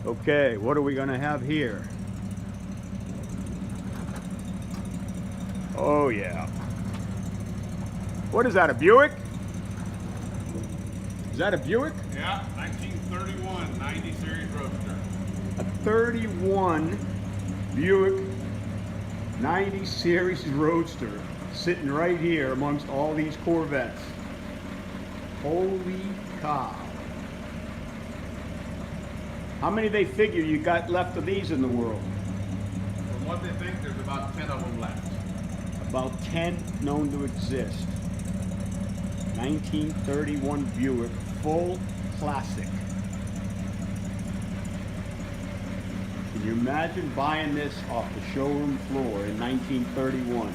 Okay, what are we gonna have here? Oh yeah. What is that, a Buick? Is that a Buick? Yeah, 1931 90 series Roadster. A 31 Buick 90 series Roadster sitting right here amongst all these Corvettes. Holy cow. How many they figure you got left of these in the world? From what they think, there's about 10 of them left. About 10 known to exist. 1931 Buick, full classic. Can you imagine buying this off the showroom floor in 1931?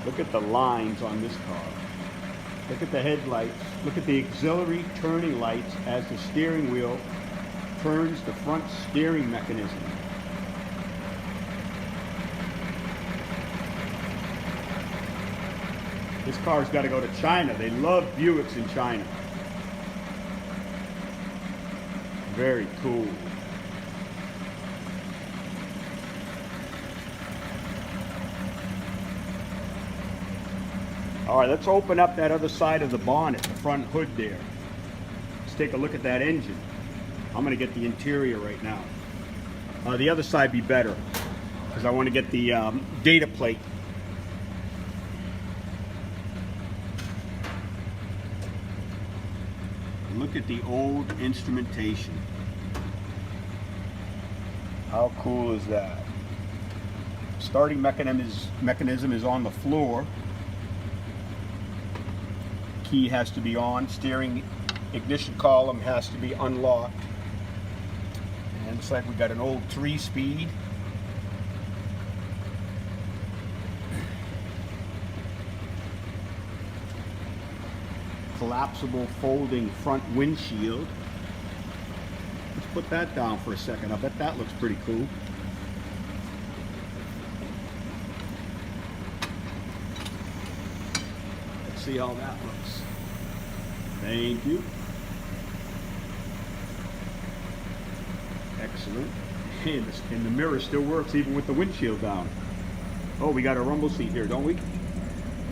Look at the lines on this car. Look at the headlights. Look at the auxiliary turning lights as the steering wheel turns the front steering mechanism. This car's got to go to China. They love Buicks in China. Very cool. All right, let's open up that other side of the bonnet, the front hood there. Let's take a look at that engine. I'm going to get the interior right now. The other side be better because I want to get the data plate. Look at the old instrumentation. How cool is that? Starting mechanism is on the floor. Key has to be on. Steering ignition column has to be unlocked. And it looks like we got an old 3-speed. Collapsible folding front windshield. Let's put that down for a second. I bet that looks pretty cool. Let's see how that looks. Thank you. Excellent. And the mirror still works even with the windshield down. Oh, we got a rumble seat here, don't we?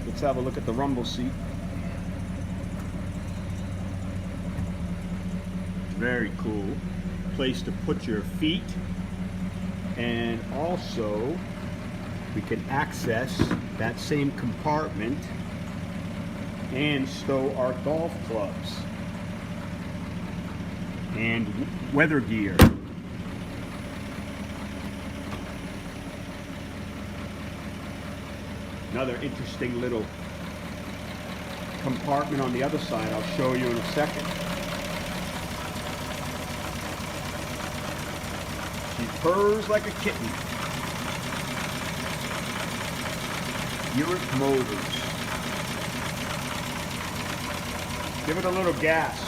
Let's have a look at the rumble seat. Very cool. Place to put your feet. And also, we can access that same compartment and stow our golf clubs and weather gear. Another interesting little compartment on the other side I'll show you in a second. She purrs like a kitten. Buick Motors. Give it a little gas.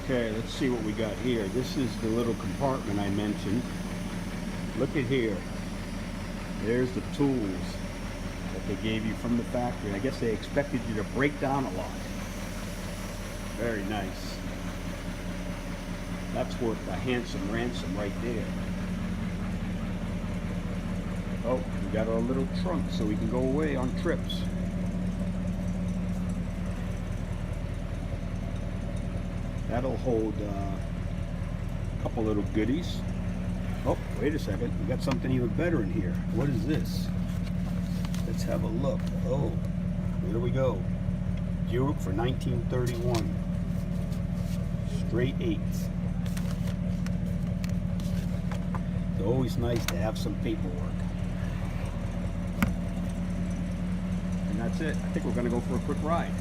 Okay, let's see what we got here. This is the little compartment I mentioned. Look at here. There's the tools that they gave you from the factory. I guess they expected you to break down a lot. Very nice. That's worth a handsome ransom right there. Oh, we got our little trunk so we can go away on trips. That'll hold a couple little goodies. Oh, wait a second. We got something even better in here. What is this? Let's have a look. Oh, here we go. Buick for 1931. Straight 8s. It's always nice to have some paperwork. that's it. I think we're gonna go for a quick ride.